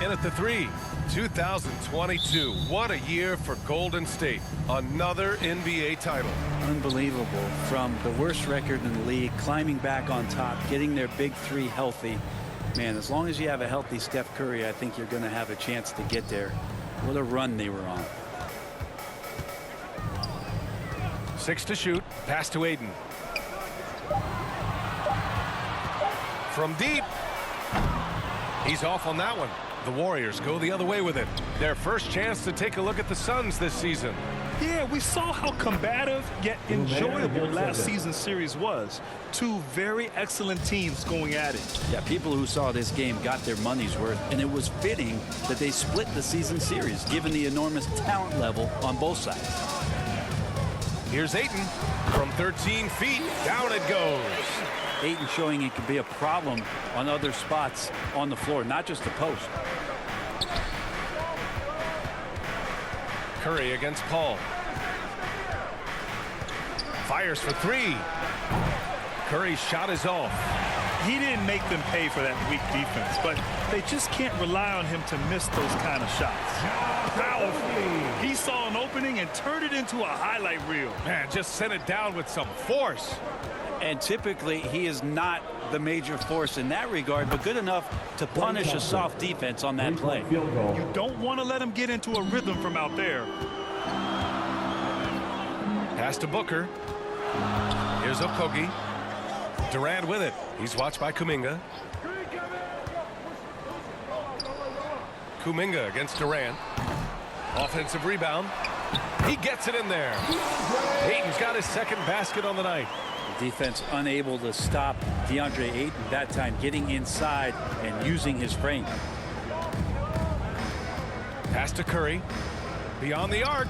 In at the three. 2022. What a year for Golden State. Another NBA title. Unbelievable. From the worst record in the league, climbing back on top, getting their big three healthy. Man, as long as you have a healthy Steph Curry, I think you're going to have a chance to get there. What a run they were on. 6 to shoot. Pass to Aiden. From deep. He's off on that one. The Warriors go the other way with it. Their first chance to take a look at the Suns this season. Yeah, we saw how combative yet enjoyable last season's series was. Two very excellent teams going at it. Yeah, people who saw this game got their money's worth, and it was fitting that they split the season series, given the enormous talent level on both sides. Here's Ayton from 13 feet. Down it goes. Ayton showing it could be a problem on other spots on the floor, not just the post. Curry against Paul. Fires for three. Curry's shot is off. He didn't make them pay for that weak defense, but they just can't rely on him to miss those kind of shots. Powerful. He saw an opening and turned it into a highlight reel. Man, just sent it down with some force. And typically, he is not the major force in that regard, but good enough to punish a soft defense on that play. You don't want to let him get into a rhythm from out there. Pass to Booker. Here's Okogie. Durant with it. He's watched by Kuminga. Kuminga against Durant. Offensive rebound. He gets it in there. Ayton's got his second basket on the night. Defense unable to stop DeAndre Ayton, that time getting inside and using his frame. Pass to Curry. Beyond the arc.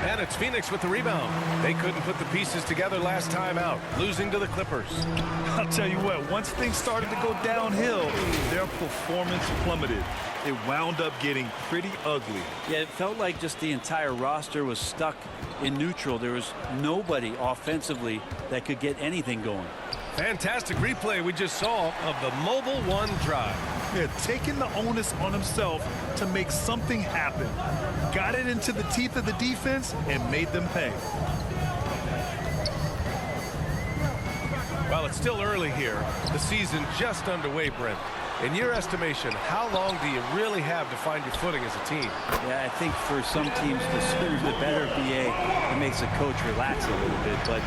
And it's Phoenix with the rebound. They couldn't put the pieces together last time out, losing to the Clippers. I'll tell you what, once things started to go downhill, their performance plummeted. It wound up getting pretty ugly. Yeah, it felt like just the entire roster was stuck in neutral. There was nobody offensively that could get anything going. Fantastic replay we just saw of the mobile one drive. Yeah, taking the onus on himself to make something happen. Got it into the teeth of the defense and made them pay. Well, it's still early here. The season just underway, Brent. In your estimation, how long do you really have to find your footing as a team? Yeah, I think for some teams, the sooner the better, BA. It makes a coach relax a little bit. But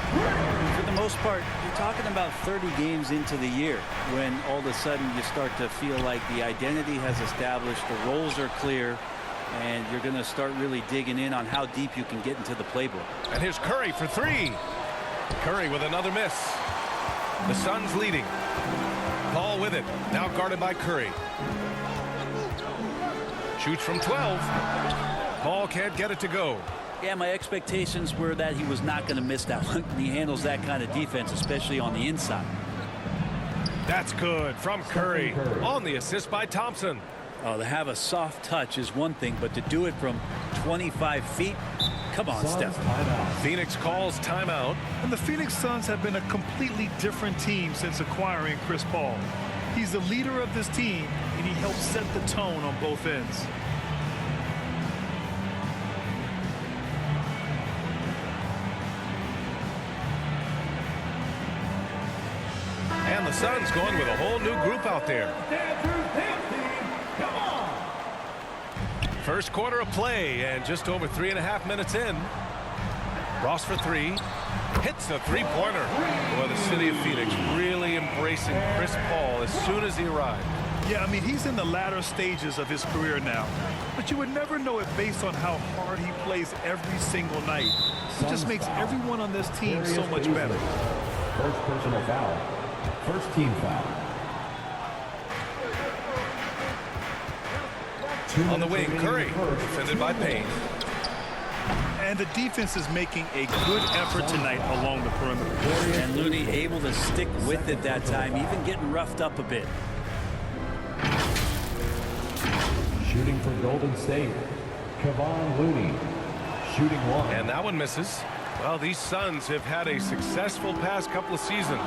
for the most part, you're talking about 30 games into the year when all of a sudden you start to feel like the identity has established, the roles are clear, and you're going to start really digging in on how deep you can get into the playbook. And here's Curry for three. Curry with another miss. The Suns leading. Paul with it. Now guarded by Curry. Shoots from 12. Paul can't get it to go. Yeah, my expectations were that he was not going to miss that one. He handles that kind of defense, especially on the inside. That's good from Curry. On the assist by Thompson. Oh, to have a soft touch is one thing, but to do it from 25 feet, come on, Steph. Phoenix calls timeout. And the Phoenix Suns have been a completely different team since acquiring Chris Paul. He's the leader of this team, and he helps set the tone on both ends. And the Suns going with a whole new group out there. First quarter of play, and just over 3.5 minutes in. Ross for three. Hits a three-pointer. Boy, the city of Phoenix really embracing Chris Paul as soon as he arrived. Yeah, I mean, he's in the latter stages of his career now. But you would never know it based on how hard he plays every single night. It just makes everyone on this team so much better. First personal foul. First team foul. On the wing, Curry, defended by Payne. And the defense is making a good effort tonight along the perimeter. And Looney able to stick with it that time, even getting roughed up a bit. Shooting for Golden State, Kevon Looney. Shooting one. And that one misses. Well, these Suns have had a successful past couple of seasons.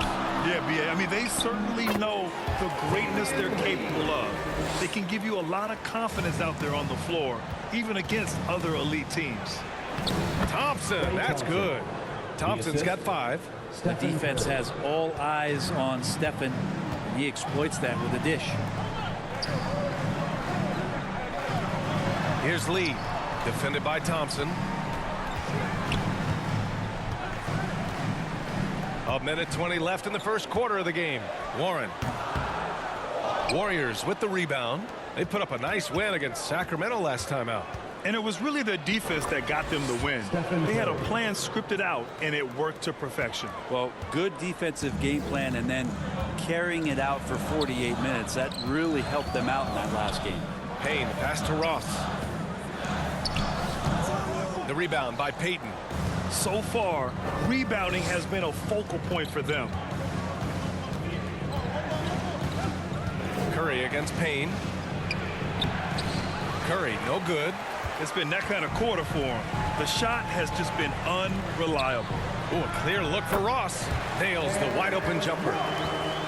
Yeah, B.A. I mean, they certainly know the greatness they're capable of. They can give you a lot of confidence out there on the floor, even against other elite teams. Thompson, that's good. Thompson's got 5. The defense has all eyes on Stephen, and he exploits that with a dish. Here's Lee, defended by Thompson. A minute 20 left in the first quarter of the game. Warren. Warriors with the rebound. They put up a nice win against Sacramento last time out. And it was really their defense that got them the win. They had a plan scripted out, and it worked to perfection. Well, good defensive game plan and then carrying it out for 48 minutes. That really helped them out in that last game. Payne pass to Ross. The rebound by Payton. So far, rebounding has been a focal point for them. Curry against Payne. Curry, no good. It's been that kind of quarter for him. The shot has just been unreliable. Oh, a clear look for Ross. Nails the wide open jumper.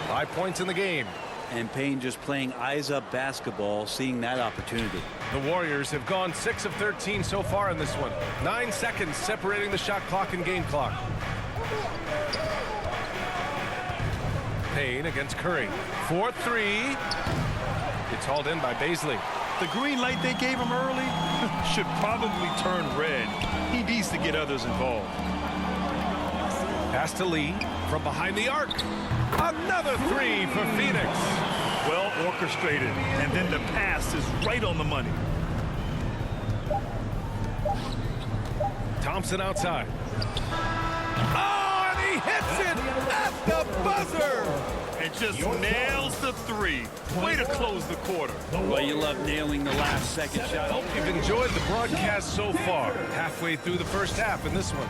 5 points in the game. And Payne just playing eyes-up basketball, seeing that opportunity. The Warriors have gone 6 of 13 so far in this one. 9 seconds separating the shot clock and game clock. Payne against Curry. 4-3. It's hauled in by Baisley. The green light they gave him early should probably turn red. He needs to get others involved. Pass to Lee from behind the arc. Another 3 for Phoenix. Well orchestrated, and then the pass is right on the money. Thompson outside. Oh, and he hits it at the buzzer. And just nails the 3. Way to close the quarter. Well, you love nailing the last second shot. Hope you've enjoyed the broadcast so far. Halfway through the first half in this one.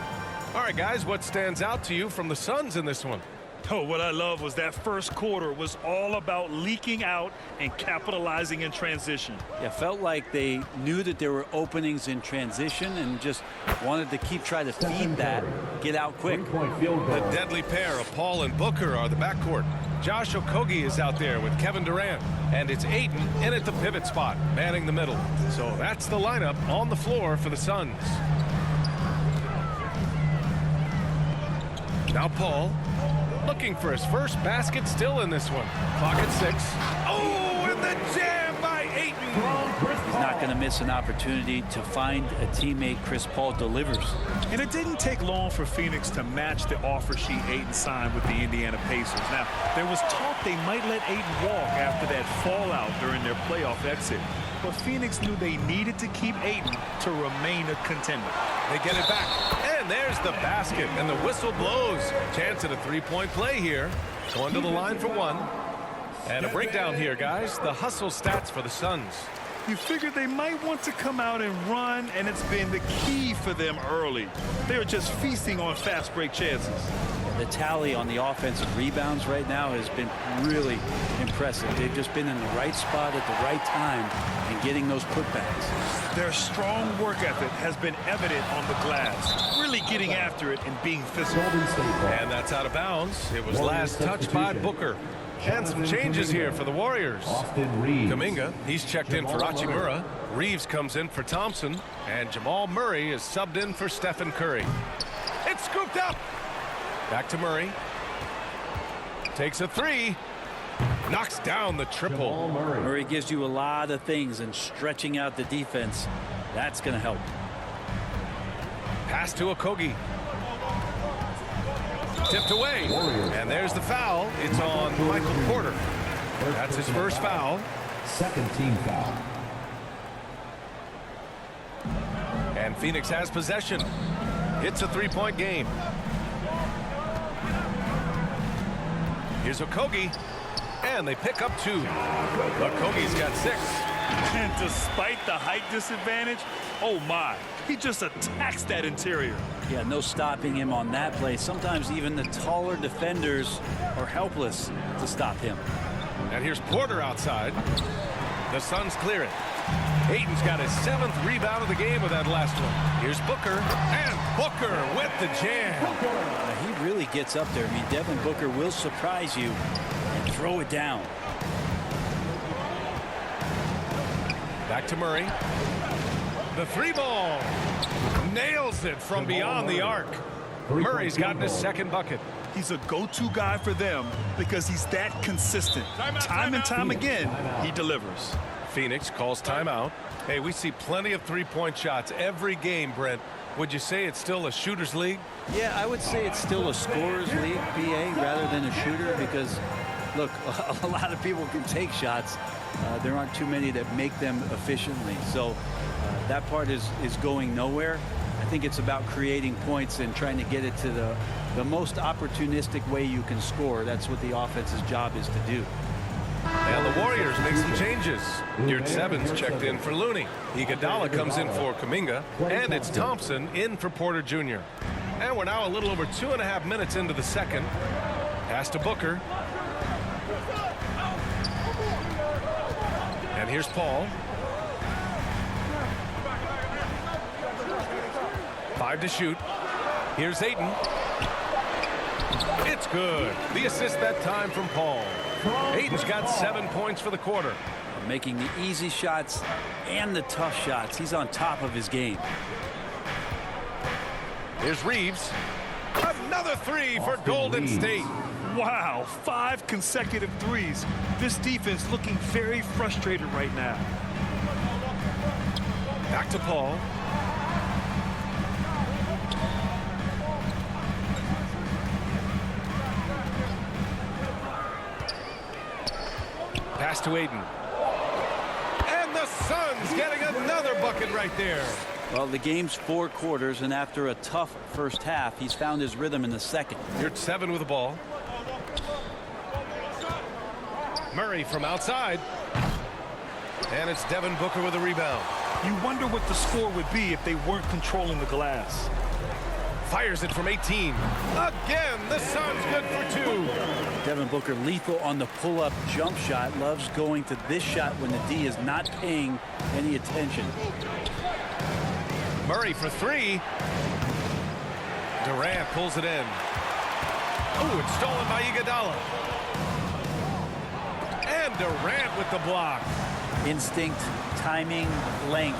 All right, guys, what stands out to you from the Suns in this one? Oh, what I love was that first quarter was all about leaking out and capitalizing in transition. Yeah, felt like they knew that there were openings in transition and just wanted to keep trying to feed that, get out quick. The deadly pair of Paul and Booker are the backcourt. Josh Okogie is out there with Kevin Durant. And it's Ayton in at the pivot spot, manning the middle. So that's the lineup on the floor for the Suns. Now Paul. Looking for his first basket still in this one. Clock at 6. Oh, and the jam by Ayton. He's not going to miss an opportunity to find a teammate. Chris Paul delivers. And it didn't take long for Phoenix to match the offer sheet Ayton signed with the Indiana Pacers. Now, there was talk they might let Ayton walk after that fallout during their playoff exit. But Phoenix knew they needed to keep Ayton to remain a contender. They get it back. And there's the basket. And the whistle blows. Chance at a three-point play here. Going to the line for 1. And a breakdown here, guys. The hustle stats for the Suns. You figured they might want to come out and run, and it's been the key for them early. They're just feasting on fast break chances. The tally on the offensive rebounds right now has been really impressive. They've just been in the right spot at the right time and getting those putbacks. Their strong work ethic has been evident on the glass, really getting after it and being physical. And that's out of bounds. It was last touched by Booker. And some changes here for the Warriors. Kuminga, he's checked in for Hachimura. Reeves comes in for Thompson. And Jamal Murray is subbed in for Stephen Curry. It's scooped up. Back to Murray. Takes a 3. Knocks down the triple. Murray gives you a lot of things, and stretching out the defense, that's going to help. Pass to Okogie. Tipped away. And there's the foul. It's on Michael Porter. That's his first foul. Second team foul. And Phoenix has possession. It's a three-point game. Here's Okogie. And they pick up 2. Okogie's got 6. And despite the height disadvantage, oh my, he just attacks that interior. Yeah, no stopping him on that play. Sometimes even the taller defenders are helpless to stop him. And here's Porter outside. The Suns clear it. Ayton's got his 7th rebound of the game with that last one. Here's Booker, and Booker with the jam. He really gets up there. I mean, Devin Booker will surprise you and throw it down. Back to Murray. The 3-ball. Nails it from beyond the arc. Murray's gotten his 2nd bucket. He's a go-to guy for them because he's that consistent. Time and time again, he delivers. Phoenix calls timeout. Hey, we see plenty of 3-point shots every game, Brent. Would you say it's still a shooter's league? Yeah, I would say it's still a scorer's league, BA, rather than a shooter, because, look, a lot of people can take shots. There aren't too many that make them efficiently. So that part is going nowhere. I think it's about creating points and trying to get it to the most opportunistic way you can score. That's what the offense's job is to do. And the Warriors make some changes. Yurt Sevens checked in for Looney. Iguodala comes in for Kuminga. And it's Thompson in for Porter Jr. And we're now a little over 2.5 minutes into the second. Pass to Booker. And here's Paul. 5 to shoot. Here's Ayton. It's good. The assist that time from Paul. Ayton's got 7 points for the quarter. Making the easy shots and the tough shots. He's on top of his game. Here's Reeves. Another 3 for Golden State. Wow, 5 consecutive threes. This defense looking very frustrated right now. Back to Paul. Pass to Ayton. And the Suns getting another bucket right there. Well, the game's 4 quarters, and after a tough first half, he's found his rhythm in the second. Yurt 7 with the ball. Murray from outside. And it's Devin Booker with a rebound. You wonder what the score would be if they weren't controlling the glass. Fires it from 18. Again, the Suns good for 2. Devin Booker lethal on the pull-up jump shot. Loves going to this shot when the D is not paying any attention. Murray for 3. Durant pulls it in. Oh, it's stolen by Iguodala. And Durant with the block. Instinct, timing, length.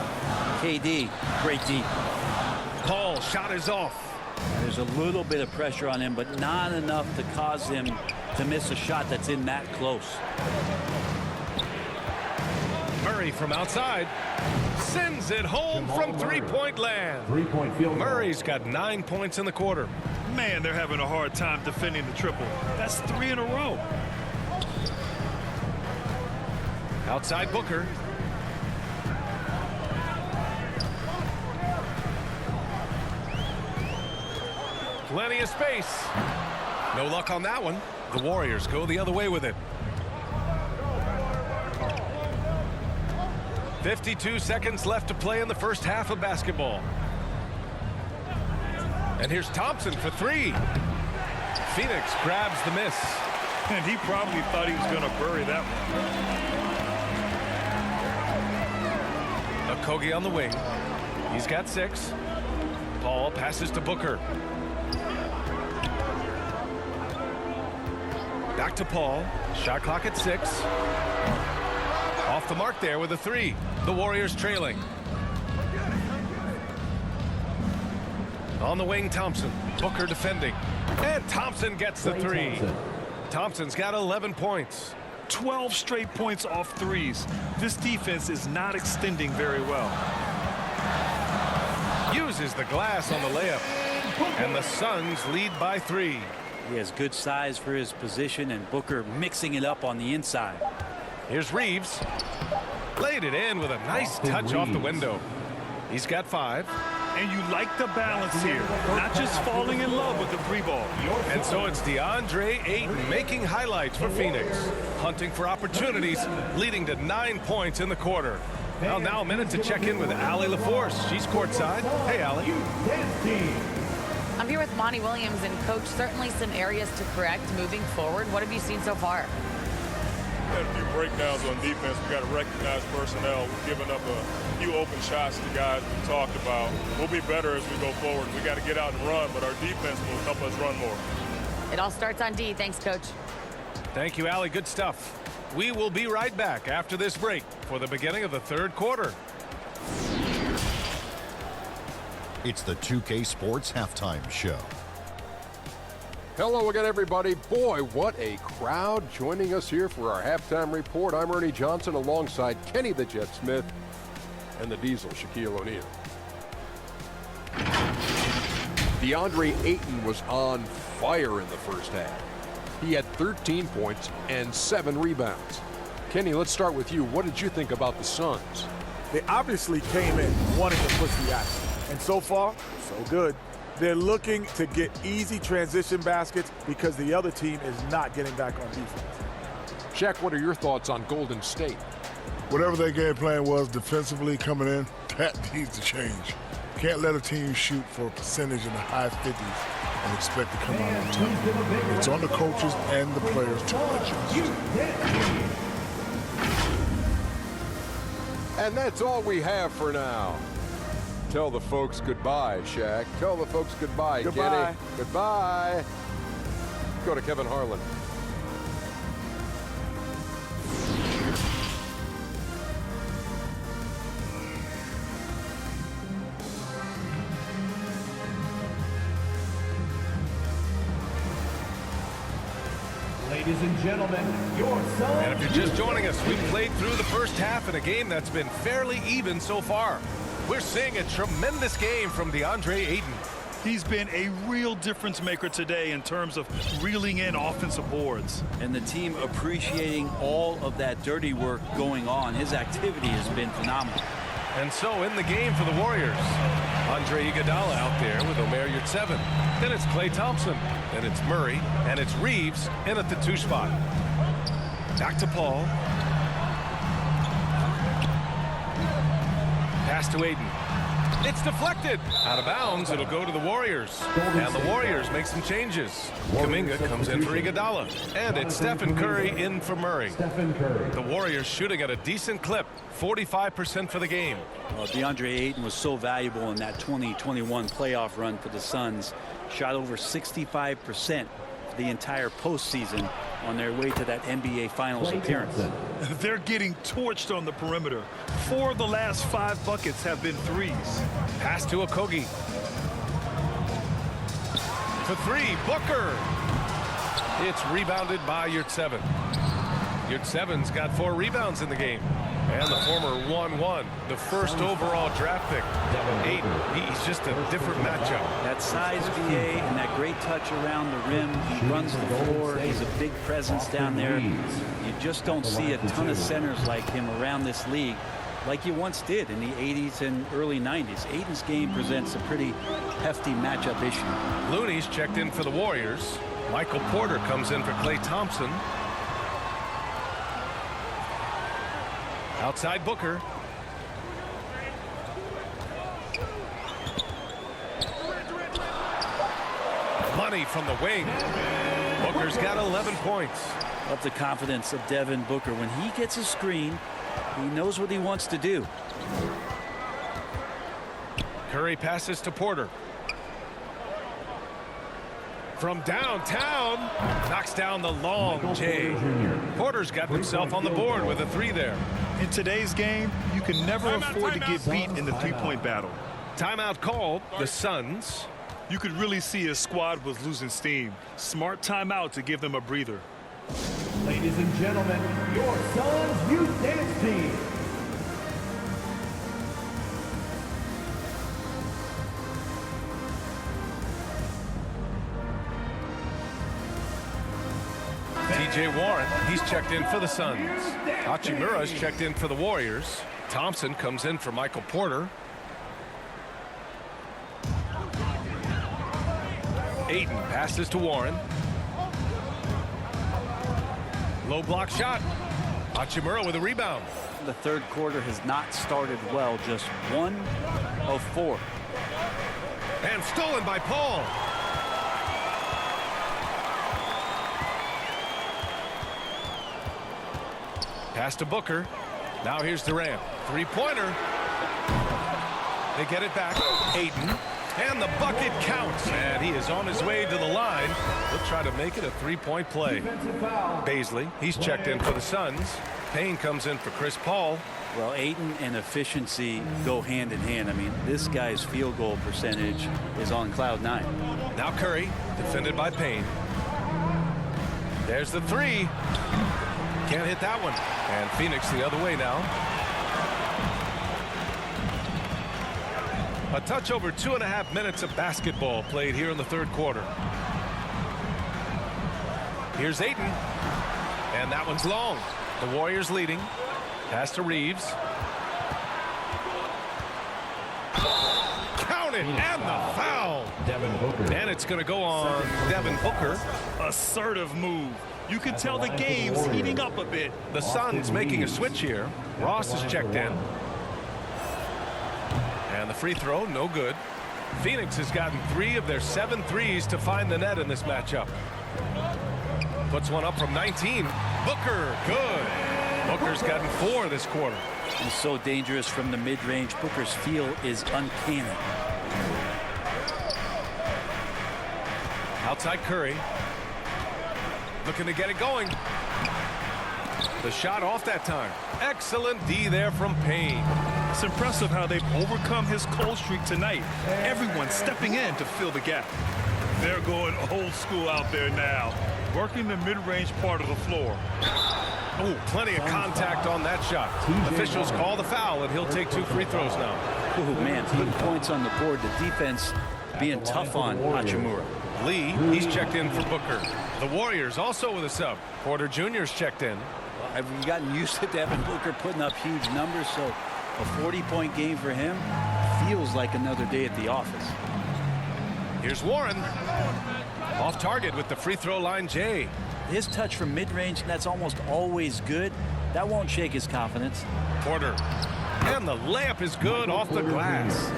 KD, great D. Paul shot is off. There's a little bit of pressure on him, but not enough to cause him to miss a shot that's in that close. Murray from outside. Sends it home from 3-point land. 3-point field goal. Murray's got 9 points in the quarter. Man, they're having a hard time defending the triple. That's 3 in a row. Outside Booker. Plenty of space. No luck on that one. The Warriors go the other way with it. 52 seconds left to play in the first half of basketball. And here's Thompson for 3. Phoenix grabs the miss. And he probably thought he was going to bury that one. Okogie on the wing. He's got 6. Paul passes to Booker. Back to Paul. Shot clock at 6. Off the mark there with a 3. The Warriors trailing. On the wing, Thompson. Booker defending. And Thompson gets the 3. Thompson's got 11 points. 12 straight points off threes. This defense is not extending very well. Uses the glass on the layup. And the Suns lead by 3. He has good size for his position, and Booker mixing it up on the inside. Here's Reeves. Laid it in with a nice touch off the window. He's got 5. And you like the balance here. Not just falling in love with the 3-ball. And so it's DeAndre Ayton making highlights for Phoenix. Hunting for opportunities, leading to 9 points in the quarter. Well, now a minute to check in with Allie LaForce. She's courtside. Hey, Allie. I'm here with Monty Williams, and Coach, certainly some areas to correct moving forward. What have you seen so far? had a few breakdowns on defense. We got to recognize personnel. We're giving up a few open shots to guys we talked about. We'll be better as we go forward. We got to get out and run, but our defense will help us run more. It all starts on D. Thanks, Coach. Thank you, Allie. Good stuff. We will be right back after this break for the beginning of the third quarter. It's the 2K Sports Halftime Show. Hello again, everybody. Boy, what a crowd joining us here for our halftime report. I'm Ernie Johnson alongside Kenny the Jet Smith and the Diesel, Shaquille O'Neal. DeAndre Ayton was on fire in the first half. He had 13 points and 7 rebounds. Kenny, let's start with you. What did you think about the Suns? They obviously came in wanting to push the action. And so far, so good. They're looking to get easy transition baskets because the other team is not getting back on defense. Shaq, what are your thoughts on Golden State? Whatever their game plan was defensively coming in, that needs to change. Can't let a team shoot for a percentage in the high 50s and expect to come out on top. It's on the coaches and the players to adjust. And that's all we have for now. Tell the folks goodbye, Shaq. Tell the folks goodbye, Goodbye. Kenny. Goodbye. Go to Kevin Harlan. Ladies and gentlemen, your son. And if you're just joining us, we've played through the first half in a game that's been fairly even so far. We're seeing a tremendous game from DeAndre Ayton. He's been a real difference maker today in terms of reeling in offensive boards. And the team appreciating all of that dirty work going on. His activity has been phenomenal. And so in the game for the Warriors, Andre Iguodala out there with Omer Yurtseven. Then it's Klay Thompson. Then it's Murray. And it's Reeves in at the 2 spot. Back to Paul. Pass to Ayton. It's deflected. Out of bounds. It'll go to the Warriors. And the Warriors make some changes. Kuminga comes in for Iguodala. And it's Stephen Curry in for Murray. The Warriors shooting at a decent clip. 45% for the game. Well, DeAndre Ayton was so valuable in that 2021 playoff run for the Suns. Shot over 65% the entire postseason on their way to that NBA Finals appearance. They're getting torched on the perimeter. 4 of the last 5 buckets have been threes. Pass to Okogie. For 3, Booker. It's rebounded by Yurtseven. Yurtseven's got 4 rebounds in the game. And the former 1-1, the first overall draft pick. Ayton, he's just a different matchup. That size VA and that great touch around the rim. He runs the floor. He's a big presence down there. You just don't see a ton of centers like him around this league like you once did in the 80s and early 90s. Ayton's game presents a pretty hefty matchup issue. Looney's checked in for the Warriors. Michael Porter comes in for Klay Thompson. Outside Booker. Money from the wing. Booker's got 11 points. Love the confidence of Devin Booker. When he gets a screen, he knows what he wants to do. Curry passes to Porter. From downtown, knocks down the long J. Porter's got himself on the board with a 3 there. In today's game, you can never afford to get beat in the three-point battle. Timeout called. The Suns. You could really see his squad was losing steam. Smart timeout to give them a breather. Ladies and gentlemen, your son's youth dance team. TJ Warren, he's checked in for the Suns. Hachimura's checked in for the Warriors. Thompson comes in for Michael Porter. Ayton passes to Warren. Low block shot. Hachimura with a rebound. The third quarter has not started well. Just 1 of 4. And stolen by Paul. Pass to Booker. Now here's Durant. Three-pointer. They get it back. Ayton. And the bucket counts. And he is on his way to the line. He'll try to make it a three-point play. Baisley, he's checked in for the Suns. Payne comes in for Chris Paul. Well, Ayton and efficiency go hand in hand. I mean, this guy's field goal percentage is on cloud 9. Now Curry, defended by Payne. There's the three. Can't hit that one. And Phoenix the other way now. A touch over 2.5 minutes of basketball played here in the third quarter. Here's Ayton. And that one's long. The Warriors leading. Pass to Reeves. Counted, and the foul. And it's going to go on Devin Booker. Assertive move. You can tell the game's heating up a bit. The Suns making a switch here. Ross is checked in. And the free throw, no good. Phoenix has gotten 3 of their 7 threes to find the net in this matchup. Puts one up from 19. Booker, good. Booker's gotten 4 this quarter. He's so dangerous from the mid-range. Booker's feel is uncanny. Outside Curry. Looking to get it going. The shot off that time. Excellent D there from Payne. It's impressive how they've overcome his cold streak tonight. Everyone stepping in to fill the gap. They're going old school out there now, working the mid-range part of the floor. Oh, plenty of contact on that shot. Officials call the foul, and he'll take 2 free throws now. Oh, man, putting points on the board. The defense being tough on Hachimura. Lee, he's checked in for Booker. The Warriors also with a sub. Porter Jr.'s checked in. I've gotten used to Devin Booker putting up huge numbers, so a 40-point game for him feels like another day at the office. Here's Warren. Off target with the free throw line, Jay. His touch from mid-range, that's almost always good. That won't shake his confidence. Porter. And the layup is good off the glass.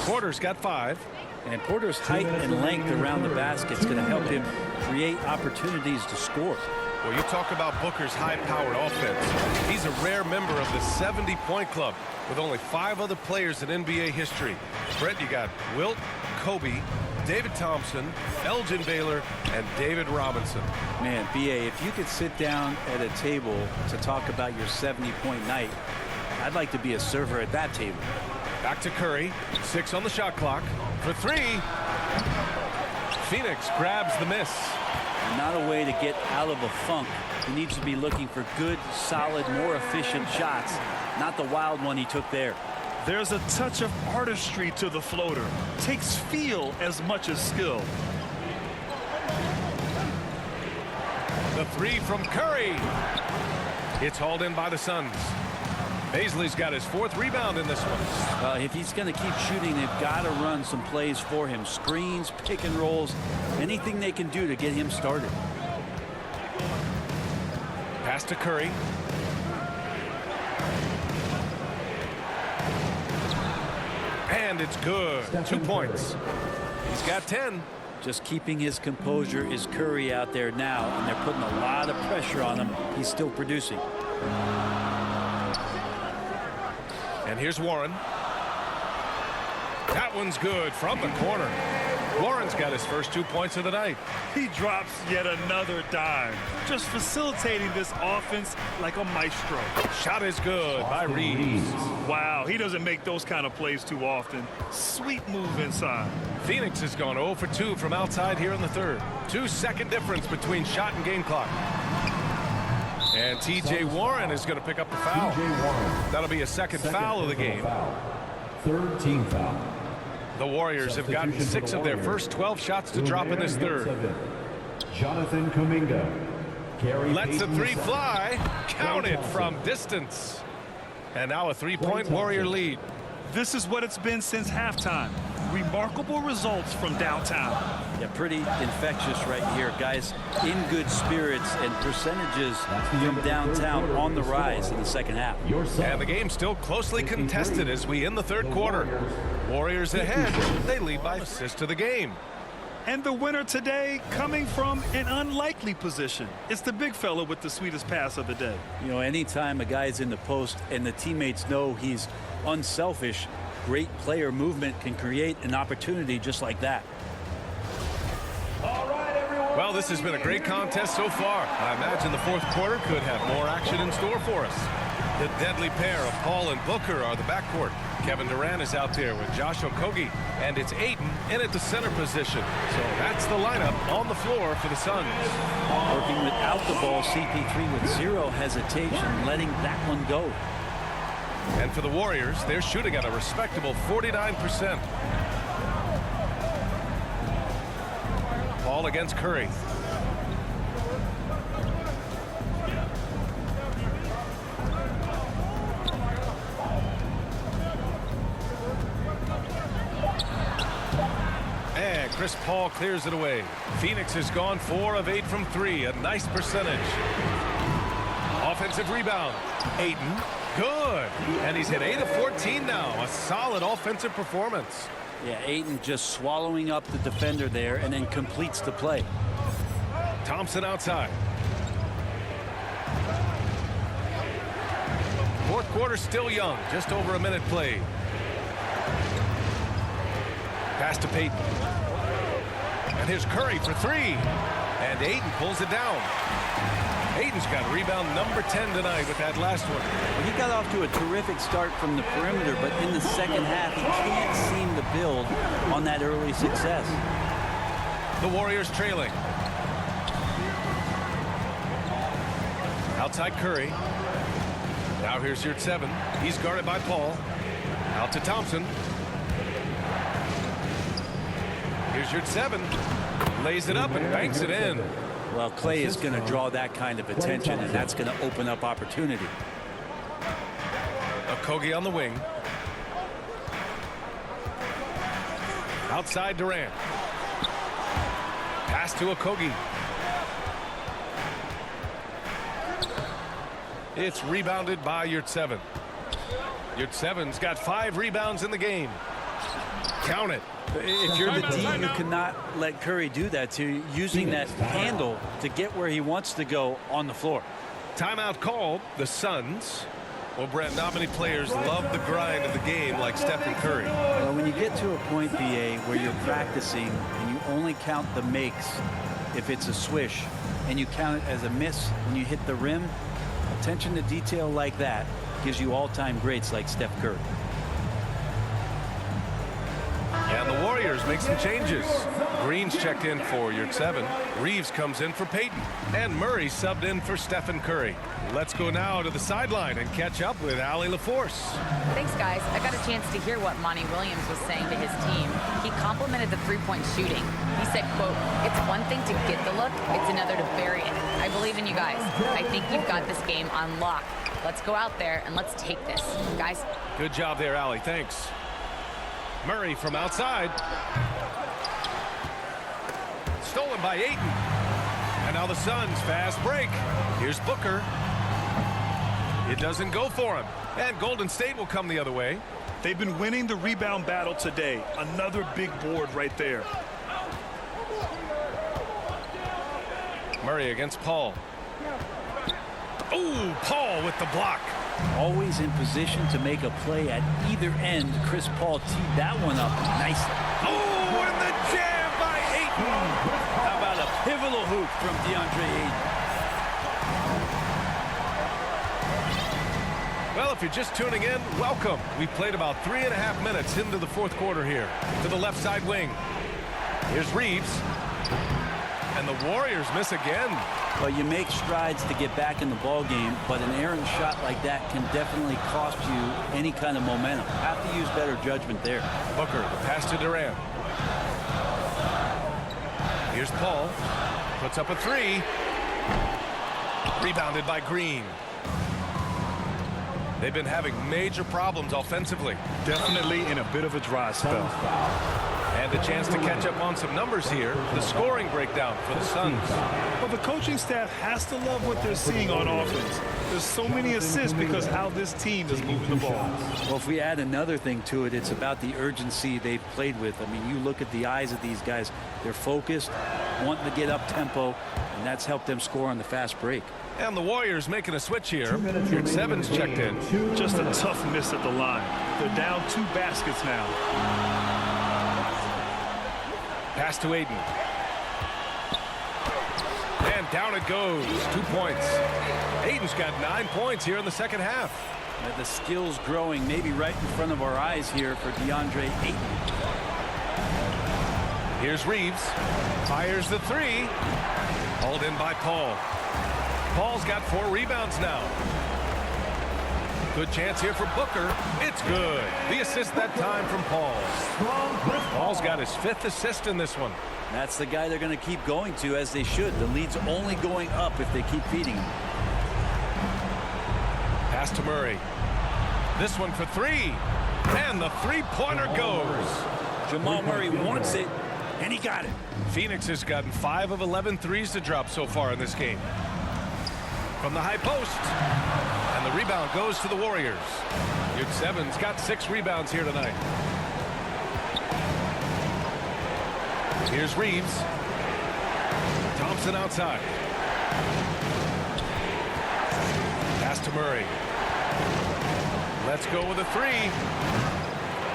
Porter's got 5. And Porter's height and length around the basket is going to help him create opportunities to score. Well, you talk about Booker's high-powered offense. He's a rare member of the 70-point club with only 5 other players in NBA history. Brett, you got Wilt, Kobe, David Thompson, Elgin Baylor, and David Robinson. Man, B.A., if you could sit down at a table to talk about your 70-point night, I'd like to be a server at that table. Back to Curry. 6 on the shot clock. For 3. Phoenix grabs the miss. Not a way to get out of a funk. He needs to be looking for good, solid, more efficient shots, not the wild one he took there. There's a touch of artistry to the floater. Takes feel as much as skill. The 3 from Curry. It's hauled in by the Suns. Baisley's got his 4th rebound in this one. If he's going to keep shooting, they've got to run some plays for him. Screens, pick and rolls, anything they can do to get him started. Pass to Curry. And it's good. 2 points. He's got 10. Just keeping his composure is Curry out there now, and they're putting a lot of pressure on him. He's still producing. And here's Warren. That one's good from the corner. Warren's got his first 2 points of the night. He drops yet another dime, just facilitating this offense like a maestro. Shot is good by Reeves. Wow, he doesn't make those kind of plays too often. Sweet move inside. Phoenix has gone 0 for 2 from outside here in the third. 2-second difference between shot and game clock. And T.J. Warren is going to pick up the foul. That'll be a second foul of the game. 3rd team foul. The Warriors have gotten 6 of their first 12 shots to drop in this third. Jonathan Kuminga. Lets the 3 fly. Counted from distance. And now a 3-point Warrior lead. This is what it's been since halftime. Remarkable results from downtown. Yeah, pretty infectious right here, guys. In good spirits and percentages from downtown on the rise in the second half. And the game still closely contested as we end the third quarter. Warriors ahead. They lead by assist to the game. And the winner today coming from an unlikely position. It's the big fella with the sweetest pass of the day. You know, anytime a guy's in the post and the teammates know he's unselfish, great player movement can create an opportunity just like that. Well, this has been a great contest so far. I imagine the fourth quarter could have more action in store for us. The deadly pair of Paul and Booker are the backcourt. Kevin Durant is out there with Josh Okogie, and it's Ayton in at the center position. So that's the lineup on the floor for the Suns. Working without the ball, CP3 with zero hesitation, letting that one go. And for the Warriors, they're shooting at a respectable 49%. Paul against Curry. And Chris Paul clears it away. Phoenix has gone 4 of 8 from 3, a nice percentage. Offensive rebound. Ayton, good. And he's hit 8 of 14 now, a solid offensive performance. Yeah, Ayton just swallowing up the defender there and then completes the play. Thompson outside. Fourth quarter still young, just over a minute played. Pass to Payton. And here's Curry for 3. And Ayton pulls it down. Ayton's got rebound number 10 tonight with that last one. Well, he got off to a terrific start from the perimeter, but in the second half, he can't seem to build on that early success. The Warriors trailing. Outside Curry. Now here's your 7. He's guarded by Paul. Out to Thompson. Here's your 7. Lays it up and banks it in. Well, Clay is going to draw that kind of attention, and that's going to open up opportunity. Okogie on the wing. Outside Durant. Pass to Okogie. It's rebounded by Yurtseven. Yurtseven's got 5 rebounds in the game. Count it. If you're the D, you cannot let Curry do that to you, using that handle to get where he wants to go on the floor. Timeout called. The Suns. Well, Brent, not many players love the grind of the game like Stephen Curry. Well, when you get to a point, BA, where you're practicing and you only count the makes if it's a swish, and you count it as a miss when you hit the rim, attention to detail like that gives you all-time greats like Steph Curry. And the Warriors make some changes. Green's checked in for Yurtseven. Reeves comes in for Payton. And Murray subbed in for Stephen Curry. Let's go now to the sideline and catch up with Allie LaForce. Thanks, guys. I got a chance to hear what Monty Williams was saying to his team. He complimented the three-point shooting. He said, quote, "It's one thing to get the look, it's another to bury it. I believe in you guys. I think you've got this game on lock. Let's go out there and let's take this. Guys." Good job there, Allie. Thanks. Murray from outside. Stolen by Ayton. And now the Suns fast break. Here's Booker. It doesn't go for him. And Golden State will come the other way. They've been winning the rebound battle today. Another big board right there. Murray against Paul. Oh, Paul with the block. Always in position to make a play at either end. Chris Paul teed that one up nicely. Oh, and the jam by Ayton. How about a pivotal hoop from DeAndre Ayton? Well, if you're just tuning in, welcome. We played about 3.5 minutes into the fourth quarter here. To the left side wing. Here's Reeves. And the Warriors miss again. Well, you make strides to get back in the ball game, but an errant shot like that can definitely cost you any kind of momentum. Have to use better judgment there. Booker, the pass to Durant. Here's Paul. Puts up a 3. Rebounded by Green. They've been having major problems offensively. Definitely in a bit of a dry spell. And a chance to catch up on some numbers here. The scoring breakdown for the Suns. Well, the coaching staff has to love what they're seeing on offense. There's so many assists because how this team is moving the ball. Well, if we add another thing to it, it's about the urgency they've played with. I mean, you look at the eyes of these guys. They're focused, wanting to get up tempo, and that's helped them score on the fast break. And the Warriors making a switch here. Here's Sevens checked in. Just a tough miss at the line. They're down 2 baskets now. Pass to Aiden. And down it goes. 2 points. Aiden's got 9 points here in the second half. The skills growing maybe right in front of our eyes here for DeAndre Ayton. Here's Reeves. Fires the 3. Hauled in by Paul. Paul's got 4 rebounds now. Good chance here for Booker. It's good. The assist that time from Paul. Paul's got his 5th assist in this one. That's the guy they're going to keep going to, as they should. The lead's only going up if they keep feeding him. Pass to Murray. This one for 3. And the 3-pointer goes. Jamal Murray wants it, and he got it. Phoenix has gotten 5 of 11 threes to drop so far in this game. From the high post. And the rebound goes to the Warriors. Here's Sevens got 6 rebounds here tonight. Here's Reeves. Thompson outside. Pass to Murray. Let's go with a 3.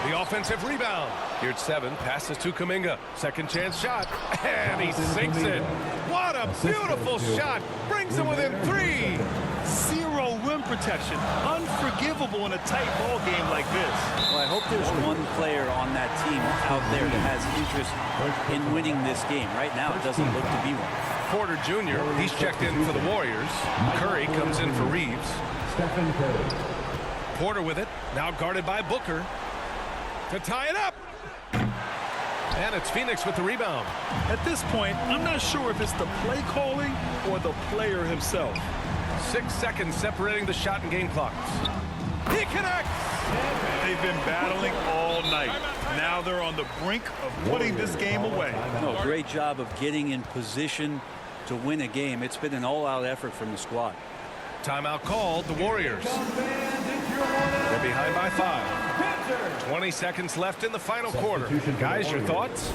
The offensive rebound. Here's 7. Passes to Kuminga. Second chance shot. And he sinks it. What a beautiful shot. Brings him within 3. 0 rim protection. Unforgivable in a tight ball game like this. Well, I hope there's one player on that team out there that has interest in winning this game. Right now, it doesn't look to be one. Porter Jr., he's checked in for the Warriors. Curry comes in for Reeves. Porter with it. Now guarded by Booker. To tie it up. And it's Phoenix with the rebound. At this point, I'm not sure if it's the play calling or the player himself. 6 seconds separating the shot and game clocks. He connects. They've been battling all night. Now they're on the brink of putting this game away. No, great job of getting in position to win a game. It's been an all-out effort from the squad. Timeout called. The Warriors. They're behind by 5. 20 seconds left in the final quarter. Guys, your thoughts?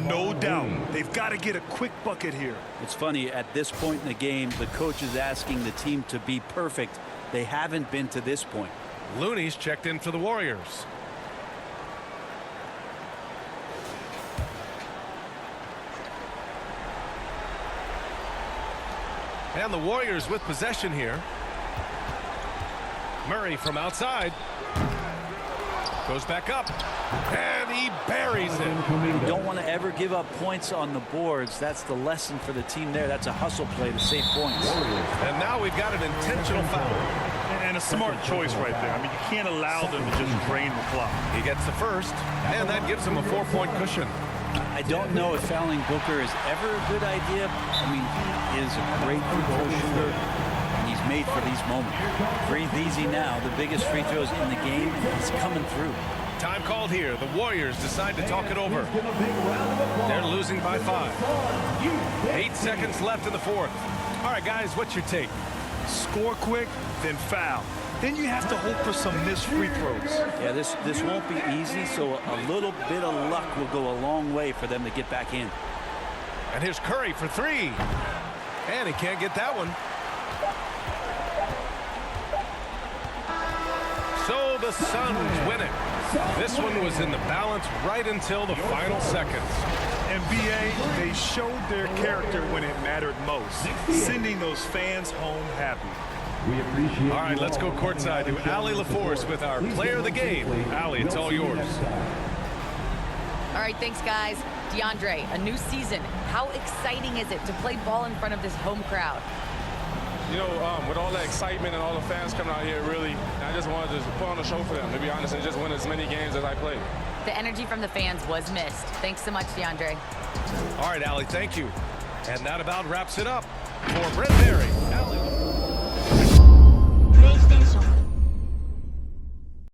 No doubt. They've got to get a quick bucket here. It's funny, at this point in the game, the coach is asking the team to be perfect. They haven't been to this point. Looney's checked in for the Warriors. And the Warriors with possession here. Murray from outside. Goes back up. And he buries it. You don't want to ever give up points on the boards. That's the lesson for the team there. That's a hustle play to save points. And now we've got an intentional foul. And a smart choice right there. I mean, you can't allow them to just drain the clock. He gets the first, and that gives him a 4-point cushion. I don't know if fouling Booker is ever a good idea. I mean, he is a great free throw shooter, and he's made for these moments. Breathe easy now. The biggest free throws in the game, and he's coming through. Time called here. The Warriors decide to talk it over. They're losing by 5. 8 seconds left in the fourth. All right, guys, what's your take? Score quick, then foul. Then you have to hope for some missed free throws. Yeah, this won't be easy, so a little bit of luck will go a long way for them to get back in. And here's Curry for 3. And he can't get that one. So the Suns win it. This one was in the balance right until the final seconds. NBA, they showed their character when it mattered most, sending those fans home happy. All right, let's go courtside to Allie LaForce with our player of the game. Allie, it's all yours. All right, thanks, guys. DeAndre, a new season. How exciting is it to play ball in front of this home crowd? You know, with all the excitement and all the fans coming out here, really, I just wanted to put on a show for them, to be honest, and just win as many games as I played. The energy from the fans was missed. Thanks so much, DeAndre. All right, Allie, thank you. And that about wraps it up. For Brent Berry,